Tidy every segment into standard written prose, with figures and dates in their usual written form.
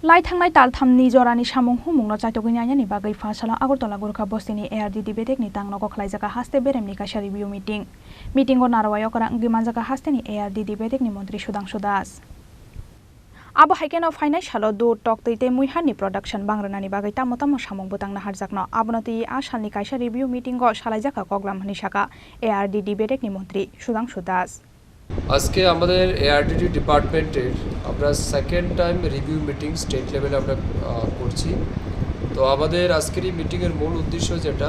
লাই थांनाय तालथामनि जरानि सामुं हुमुंनो चाइटोगिनायनि बागै फासाला आगरतला गुरखा बस्तिनि एआरडीडी बेटेकनि तांनो गखलायजाका हास्ते बेरेमनि काशा रिव्यू मीटिंगो नारवायाव करा गिमानजाका हास्तेनि एआरडीडी बेटेकनि मन्त्री सुदांशु दास आबो हाइकेनो फाइनाय सालो दो टक तैते मुइहानि प्रोडक्शन बांग्रानानि बागै तामो सामुं बुतांना हारजाकनो आबनति आसालनि काशा रिव्यू मीटिंगो सालायजाका कगलाम हनि शाखा एआरडीडी बेटेकनि मन्त्री सुदांशु दास আজকে আমাদের এআরডিডি ডিপার্টমেন্টের আমরা second time review meeting state লেভেলে আমরা করছি। তো আমাদের আজকের এই মিটিংয়ের মূল উদ্দেশ্য যেটা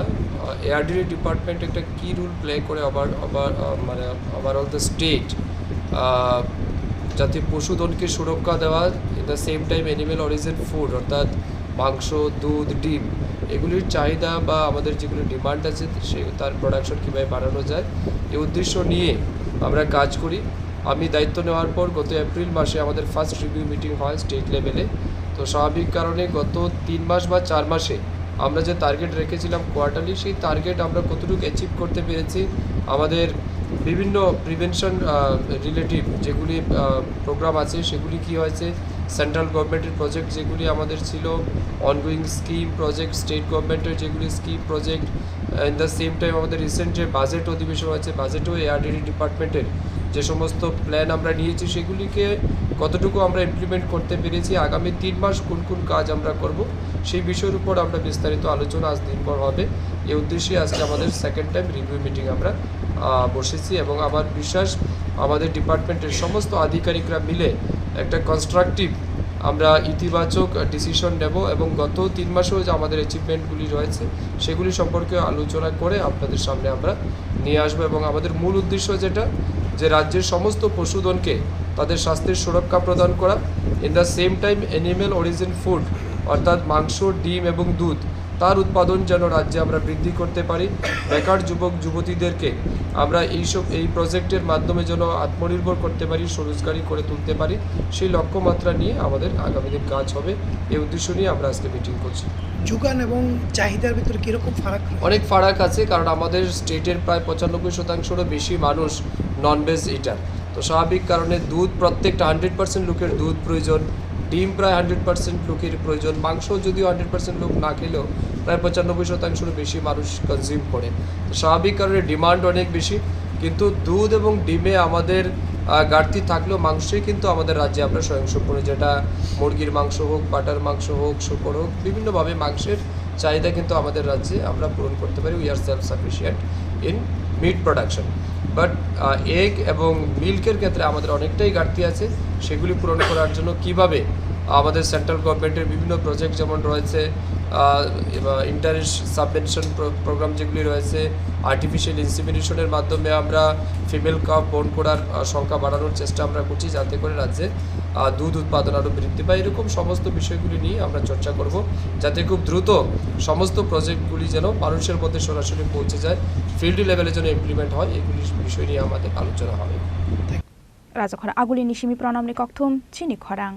এআরডিডি ডিপার্টমেন্ট একটা কি রোল প্লে করে মানে ওভারঅল দ্য স্টেট যাতে পশুধনকে সুরক্ষা দেওয়া, in the same time animal origin food অর্থাৎ মাংস, দুধ, ডিম এগুলির চাহিদা বা আমাদের যেগুলো ডিমান্ড আছে তার প্রোডাকশন কীভাবে বাড়ানো যায় এই উদ্দেশ্য নিয়ে আমরা কাজ করি। আমি দায়িত্ব নেওয়ার পর গত এপ্রিল মাসে আমাদের ফার্স্ট রিভিউ মিটিং হয় স্টেট লেভেলে। তো স্বাভাবিক কারণে গত 3 মাস বা 4 মাসে আমরা যে টার্গেট রেখেছিলাম কোয়ার্টারলি, সেই টার্গেট আমরা কতটুকু অ্যাচিভ করতে পেরেছি, আমাদের বিভিন্ন প্রিভেনশন রিলেটিভ যেগুলি প্রোগ্রাম আছে সেগুলি কী হয়েছে, সেন্ট্রাল গভর্নমেন্টের প্রজেক্ট যেগুলি আমাদের ছিল, অনগোয়িং স্কিম প্রজেক্ট, স্টেট গভর্নমেন্টের যেগুলি scheme project, in the same time আমাদের রিসেন্ট যে বাজেট অধিবেশন হয়েছে, বাজেটেও এআরডিডি ডিপার্টমেন্টের যে সমস্ত প্ল্যান আমরা নিয়েছি সেগুলিকে কতটুকু আমরা ইমপ্লিমেন্ট করতে পেরেছি, আগামী 3 মাস কোন কোন কাজ আমরা করব সেই বিষয়ের উপর আমরা বিস্তারিত আলোচনা আজ দিনভর হবে। এই উদ্দেশ্যে আজকে আমাদের সেকেন্ড টাইম রিভিউ মিটিং আমরা বসেছি এবং আমার বিশ্বাস আমাদের ডিপার্টমেন্টের সমস্ত আধিকারিকরা মিলে একটা কনস্ট্রাকটিভ আমরা ইতিবাচক ডিসিশন নেব এবং গত 3 মাসেও যে আমাদের অ্যাচিভমেন্টগুলি রয়েছে সেগুলি সম্পর্কে আলোচনা করে আপনাদের সামনে আমরা নিয়ে আসবো। এবং আমাদের মূল উদ্দেশ্য যেটা, যে রাজ্যের সমস্ত পশুধনকে তাদের স্বাস্থ্যের সুরক্ষা প্রদান করা, in the same time animal origin food অর্থাৎ মাংস, ডিম এবং দুধ তার উৎপাদন যেন রাজ্যে আমরা বৃদ্ধি করতে পারি, বেকার যুবক যুবতীদেরকে আমরা এই প্রজেক্টের মাধ্যমে যেন আত্মনির্ভর করতে পারি, স্বরোজগারি করে তুলতে পারি, সেই লক্ষ্যমাত্রা নিয়ে আমাদের আগামী দিন কাজ হবে। এই উদ্দেশ্য নিয়ে আমরা আজকে মিটিং করছি। যোগান এবং চাহিদার ভিতরে কীরকম ফারাক? অনেক ফারাক আছে, কারণ আমাদের স্টেটের প্রায় 95%-ও বেশি মানুষ ননভেজ ইটার। তো স্বাভাবিক কারণে দুধ প্রত্যেকটা 100% লোকের দুধ প্রয়োজন, ডিম প্রায় 100% লোকের প্রয়োজন, মাংস যদিও 100% লোক না খেলেও প্রায় 95%-এরও বেশি মানুষ কনজিউম করে। তো স্বাভাবিক কারণে ডিমান্ড অনেক বেশি, কিন্তু দুধ এবং ডিমে আমাদের ঘাটতি থাকলেও মাংসই কিন্তু আমাদের রাজ্যে আমরা স্বয়ংসম্পূর্ণ, যেটা মুরগির মাংস হোক, পাটার মাংস হোক, শুকর হোক, বিভিন্নভাবে মাংসের চাহিদা কিন্তু আমাদের রাজ্যে আমরা পূরণ করতে পারি। We are self sufficient in meat production, but egg এবং মিল্কের ক্ষেত্রে আমাদের অনেকটাই ঘাটতি আছে। সেগুলি পূরণ করার জন্য কিভাবে আমাদের সেন্ট্রাল গভর্নমেন্টের বিভিন্ন প্রজেক্ট যেমন রয়েছে, ইন্টারেস্ট সাবভেনশন প্রোগ্রাম যেগুলি রয়েছে, আর্টিফিশিয়াল ইনসিমিনেশনের মাধ্যমে আমরা ফিমেল কাপ বর্ন করার সংখ্যা বাড়ানোর চেষ্টা আমরা করছি, যাতে করে রাজ্যে দুধ উৎপাদন আরও বৃদ্ধি পায়। এরকম সমস্ত বিষয়গুলি নিয়ে আমরা চর্চা করব, যাতে খুব দ্রুত সমস্ত প্রজেক্টগুলি যেন মানুষের মধ্যে সরাসরি পৌঁছে যায়, ফিল্ড লেভেলে যেন ইমপ্লিমেন্ট হয়, এগুলি বিষয় নিয়ে আমাদের আলোচনা হবে। রাজখরা আগুলি নিশিমি প্রণামনি ককথুম চিনি খরাং।